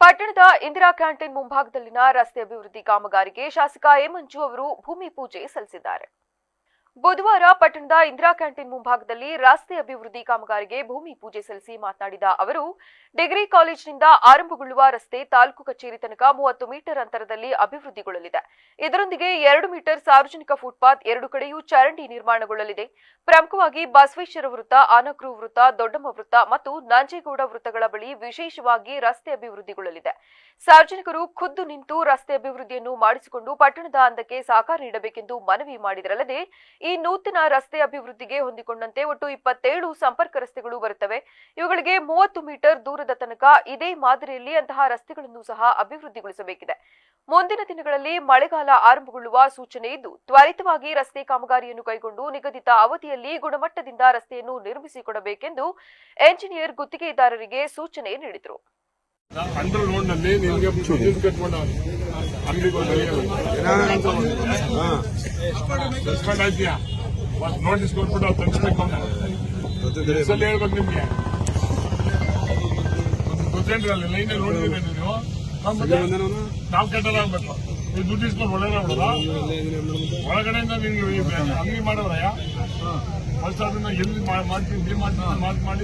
ಪಟ್ಟಣದ ಇಂದಿರಾ ಕ್ಯಾಂಟೀನ್ ಮುಂಭಾಗದಲ್ಲಿನ ರಸ್ತೆ ಅಭಿವೃದ್ಧಿ ಕಾಮಗಾರಿಗೆ ಶಾಸಕ ಎ ಮಂಜು ಅವರು ಭೂಮಿ ಪೂಜೆ ಸಲ್ಲಿಸಿದ್ದಾರೆ. ಬುಧವಾರ ಪಟ್ಟಣದ ಇಂದಿರಾ ಕ್ಯಾಂಟೀನ್ ಮುಂಭಾಗದಲ್ಲಿ ರಸ್ತೆ ಅಭಿವೃದ್ಧಿ ಕಾಮಗಾರಿಗೆ ಭೂಮಿ ಪೂಜೆ ಸಲ್ಲಿಸಿ ಮಾತನಾಡಿದ ಅವರು, ಡಿಗ್ರಿ ಕಾಲೇಜಿನಿಂದ ಆರಂಭಗೊಳ್ಳುವ ರಸ್ತೆ ತಾಲೂಕು ಕಚೇರಿ ತನಕ 30 ಮೀಟರ್ ಅಂತರದಲ್ಲಿ ಅಭಿವೃದ್ಧಿಗೊಳ್ಳಲಿದೆ. ಇದರೊಂದಿಗೆ 2 ಮೀಟರ್ ಸಾರ್ವಜನಿಕ ಫುಟ್ಪಾತ್, 2 ಕಡೆಯೂ ಚರಂಡಿ ನಿರ್ಮಾಣಗೊಳ್ಳಲಿದೆ. ಪ್ರಮುಖವಾಗಿ ಬಸವೇಶ್ವರ ವೃತ್ತ, ಆನಕ್ರೂ ವೃತ್ತ, ದೊಡ್ಡಮ್ಮ ವೃತ್ತ ಮತ್ತು ನಂಜೇಗೌಡ ವೃತ್ತಗಳ ಬಳಿ ವಿಶೇಷವಾಗಿ ರಸ್ತೆ ಅಭಿವೃದ್ಧಿಗೊಳ್ಳಲಿದೆ. ಸಾರ್ವಜನಿಕರು ಖುದ್ದು ನಿಂತು ರಸ್ತೆ ಅಭಿವೃದ್ಧಿಯನ್ನು ಮಾಡಿಸಿಕೊಂಡು ಪಟ್ಟಣದ ಅಂದಕ್ಕೆ ಸಹಕಾರ ನೀಡಬೇಕೆಂದು ಮನವಿ ಮಾಡಿದರಲ್ಲದೆ, ಈ ನೂತನ ರಸ್ತೆ ಅಭಿವೃದ್ಧಿಗೆ ಹೊಂದಿಕೊಂಡಂತೆ ಒಟ್ಟು 27 ಸಂಪರ್ಕ ರಸ್ತೆಗಳು ಬರುತ್ತವೆ. ಇವುಗಳಿಗೆ 30 ಮೀಟರ್ ದೂರದ ತನಕ ಇದೇ ಮಾದರಿಯಲ್ಲಿ ಅಂತಹ ರಸ್ತೆಗಳನ್ನು ಸಹ ಅಭಿವೃದ್ಧಿಗೊಳಿಸಬೇಕಿದೆ. ಮುಂದಿನ ದಿನಗಳಲ್ಲಿ ಮಳೆಗಾಲ ಆರಂಭಗೊಳ್ಳುವ ಸೂಚನೆ ಇದ್ದು, ತ್ವರಿತವಾಗಿ ರಸ್ತೆ ಕಾಮಗಾರಿಯನ್ನು ಕೈಗೊಂಡು ನಿಗದಿತ ಅವಧಿಯಲ್ಲಿ ಗುಣಮಟ್ಟದಿಂದ ರಸ್ತೆಯನ್ನು ನಿರ್ಮಿಸಿಕೊಡಬೇಕೆಂದು ಎಂಜಿನಿಯರ್ ಗುತ್ತಿಗೆದಾರರಿಗೆ ಸೂಚನೆ ನೀಡಿದರು. ಅಂಡರ್ ರೋಡ್ ನಲ್ಲಿ ನಿಮಗೆ ಸಸ್ಪೆಂಡ್ ಆಯ್ತೀಯಾ ನೋಟಿಸ್ ಕೊಟ್ಬಿಟ್ಟು ಅವ್ರು ತಗ್ಸ್ಬೇಕು. ಹೇಳ್ಬೇಕು ನಿಮ್ಗೆ ಗೊತ್ತೇನ್ರಿ ಲೈನಲ್ಲಿ ನೋಡಿದ್ರೆ ನೀವು ನಾವು ಕೆಟ್ಟದಾಗ್ಬೇಕು. ನೀವು ದುಡ್ಡು ಇಸ್ಕೊಂಡು ಒಳ್ಳೆದಾಗ್ಬಿಡೋದ ಒಳಗಡೆಯಿಂದ ನಿಮ್ಗೆ ಅಂಗಡಿ ಮಾಡೋರಯ್ಯ ಫಸ್ಟ್ ಅದನ್ನ ಎಲ್ಲಿ ಮಾಡ್ತೀವಿ ಮಾಡಿ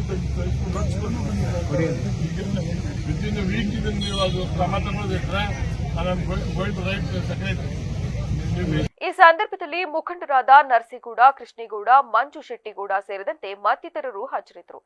ವಿತಿನ್ ವೀಕ್ ಇದನ್ನು ನೀವು ಅದು ಕ್ರಮ ತಗೊಳ್ಳೋದಿಟ್ರೆ ಈ ಸಂದರ್ಭದಲ್ಲಿ ಮುಖಂಡರಾದ ನರಸಿಗೌಡ, ಕೃಷ್ಣೇಗೌಡ, ಮಂಜು ಶೆಟ್ಟಿಗೌಡ ಸೇರಿದಂತೆ ಮತ್ತಿತರರು ಹಾಜರಿದ್ದರು.